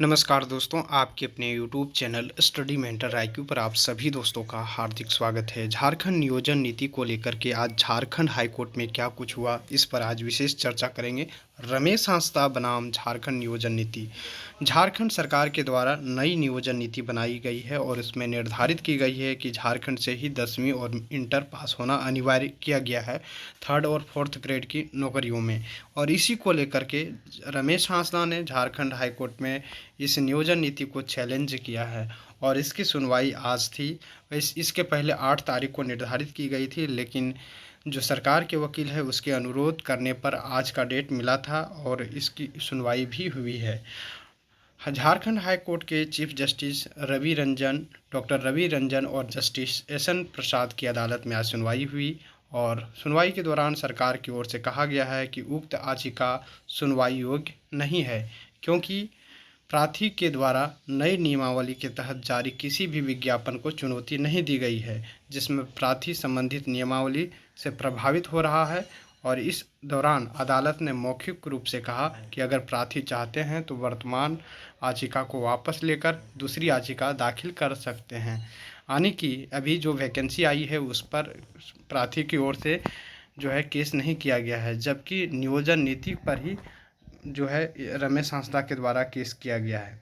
नमस्कार दोस्तों, आपके अपने YouTube channel study mentor IQ पर आप सभी दोस्तों का हार्दिक स्वागत है। झारखंड नियोजन नीति को लेकर के आज झारखंड हाईकोर्ट में क्या कुछ हुआ, इस पर आज विशेष चर्चा करेंगे। रमेश हांसदा बनाम झारखंड नियोजन नीति। झारखंड सरकार के द्वारा नई नियोजन नीति बनाई गई है और इसमें निर्धारित की गई है कि झारखंड से ही 10वीं और इंटर पास होना अनिवार्य किया गया है 3rd और 4th ग्रेड की नौकरियों में। और इसी को लेकर के रमेश हांसदा ने झारखंड हाईकोर्ट में इस नियोजन नीति को चैलेंज किया है और इसकी सुनवाई आज थी। इसके पहले 8 तारीख को निर्धारित की गई थी, लेकिन जो सरकार के वकील है उसके अनुरोध करने पर आज का डेट मिला था और इसकी सुनवाई भी हुई है। झारखंड हाई कोर्ट के chief justice doctor Ravi Ranjan और जस्टिस एस.एन. प्रसाद की अदालत में आज सुनवाई हुई और सुनवाई के दौरान सरकार की ओर से कहा गया है कि उक्त याचिका सुनवाई योग्य नहीं है, क्योंकि प्रार्थी के द्वारा नई नियमावली के तहत जारी किसी भी विज्ञापन को चुनौती नहीं दी गई है जिसमें प्रार्थी संबंधित नियमावली से प्रभावित हो रहा है। और इस दौरान अदालत ने मौखिक रूप से कहा कि अगर प्रार्थी चाहते हैं तो वर्तमान याचिका को वापस लेकर दूसरी याचिका दाखिल कर सकते हैं। यानी कि अभी जो वैकेंसी आई है उस पर प्रार्थी की ओर से जो है केस नहीं किया गया है, जबकि नियोजन नीति पर ही जो है रमेश हांसदा के द्वारा केस किया गया है।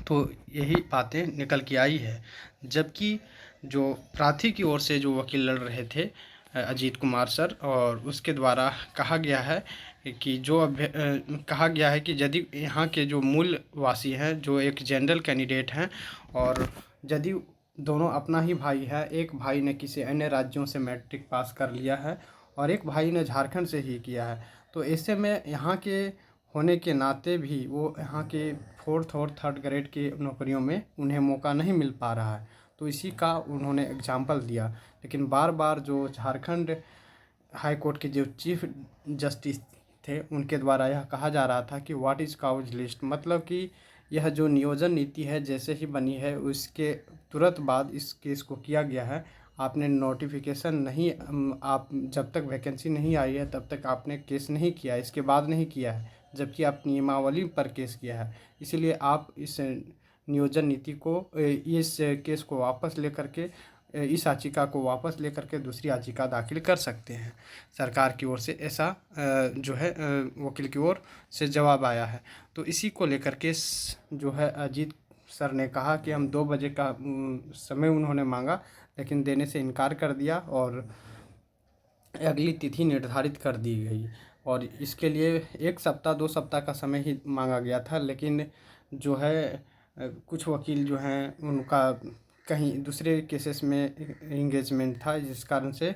तो यही बातें निकल के आई है, जबकि जो प्रार्थी की ओर से जो वकील लड़ रहे थे अजीत कुमार सर, और उसके द्वारा कहा गया है कि कहा गया है कि यदि यहाँ के जो मूल वासी हैं, जो एक जनरल कैंडिडेट हैं और यदि दोनों अपना ही भाई है, एक भाई ने किसी अन्य राज्यों से मैट्रिक पास कर लिया है और एक भाई ने झारखंड से ही किया है, तो ऐसे में यहाँ के होने के नाते भी वो यहाँ के 4th और 3rd ग्रेड की नौकरियों में उन्हें मौका नहीं मिल पा रहा है। तो इसी का उन्होंने एग्जाम्पल दिया, लेकिन बार बार जो झारखंड हाई कोर्ट के जो चीफ जस्टिस थे उनके द्वारा यह कहा जा रहा था कि व्हाट इज़ काउज लिस्ट, मतलब कि यह जो नियोजन नीति है जैसे ही बनी है उसके तुरंत बाद इस केस को किया गया है। आपने नोटिफिकेशन नहीं, आप जब तक वैकेंसी नहीं आई है तब तक आपने केस नहीं किया, इसके बाद नहीं किया है, जबकि आप नियमावली पर केस किया है। इसीलिए आप इस नियोजन नीति को, इस केस को वापस लेकर के, इस याचिका को वापस लेकर के दूसरी याचिका दाखिल कर सकते हैं। सरकार की ओर से ऐसा जो है वकील की ओर से जवाब आया है। तो इसी को लेकर के जो है अजीत सर ने कहा कि हम 2 बजे का समय उन्होंने मांगा, लेकिन देने से इनकार कर दिया और अगली तिथि निर्धारित कर दी गई। और इसके लिए 1 सप्ताह 2 सप्ताह का समय ही मांगा गया था, लेकिन जो है कुछ वकील जो हैं उनका कहीं दूसरे केसेस में इंगेजमेंट था, जिस कारण से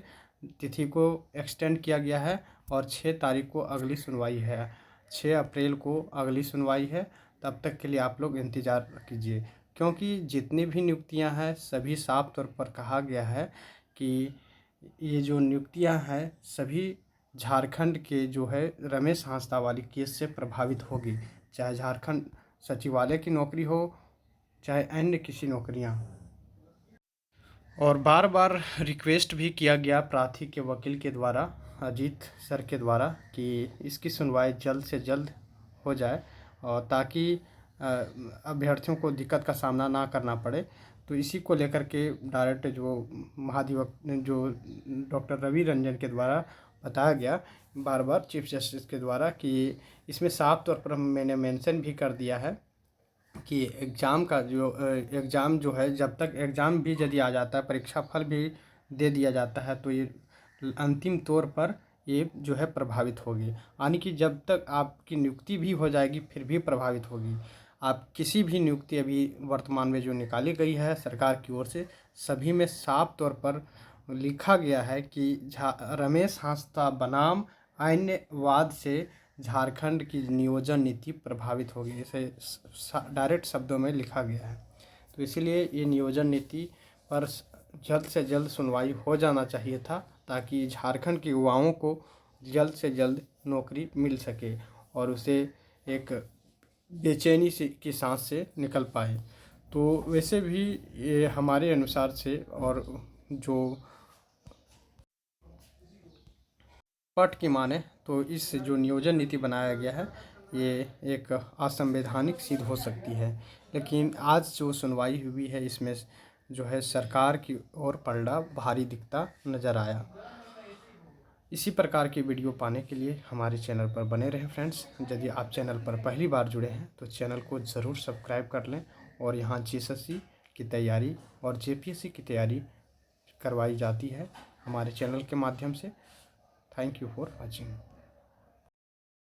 तिथि को एक्सटेंड किया गया है और 6 तारीख को अगली सुनवाई है। 6 अप्रैल को अगली सुनवाई है। तब तक के लिए आप लोग इंतज़ार कीजिए, क्योंकि जितनी भी नियुक्तियां हैं सभी साफ तौर पर कहा गया है कि ये जो नियुक्तियां हैं सभी झारखंड के जो है रमेश हांसदा वाली केस से प्रभावित होगी, चाहे झारखंड सचिवालय की नौकरी हो चाहे अन्य किसी नौकरियां। और बार बार रिक्वेस्ट भी किया गया प्रार्थी के वकील के द्वारा, अजीत सर के द्वारा, कि इसकी सुनवाई जल्द से जल्द हो जाए और ताकि अभ्यर्थियों को दिक्कत का सामना ना करना पड़े। तो इसी को लेकर के डायरेक्ट जो महाधिवक्ता जो डॉक्टर रवि रंजन के द्वारा बताया गया बार बार चीफ जस्टिस के द्वारा कि इसमें साफ तौर पर मैंने मेंशन भी कर दिया है कि एग्ज़ाम जो है, जब तक एग्ज़ाम भी यदि आ जाता है, परीक्षा फल भी दे दिया जाता है, तो ये अंतिम तौर पर ये जो है प्रभावित होगी। यानी कि जब तक आपकी नियुक्ति भी हो जाएगी फिर भी प्रभावित होगी। आप किसी भी नियुक्ति अभी वर्तमान में जो निकाली गई है सरकार की ओर से, सभी में साफ तौर पर लिखा गया है कि रमेश हांसदा बनाम अन्यवाद से झारखंड की नियोजन नीति प्रभावित होगी, इसे डायरेक्ट शब्दों में लिखा गया है। तो इसीलिए ये नियोजन नीति पर जल्द से जल्द सुनवाई हो जाना चाहिए था, ताकि झारखंड के युवाओं को जल्द से जल्द नौकरी मिल सके और उसे एक बेचैनी से की सांस से निकल पाए। तो वैसे भी ये हमारे अनुसार से, और जो पट की माने तो इस जो नियोजन नीति बनाया गया है ये एक असंवैधानिक सिद्ध हो सकती है। लेकिन आज जो सुनवाई हुई है इसमें जो है सरकार की ओर पलड़ा भारी दिखता नज़र आया। इसी प्रकार की वीडियो पाने के लिए हमारे चैनल पर बने रहें फ्रेंड्स। यदि आप चैनल पर पहली बार जुड़े हैं तो चैनल को ज़रूर सब्सक्राइब कर लें और यहाँ जेएसएससी की तैयारी और जेपीएससी की तैयारी करवाई जाती है हमारे चैनल के माध्यम से। Thank you for watching.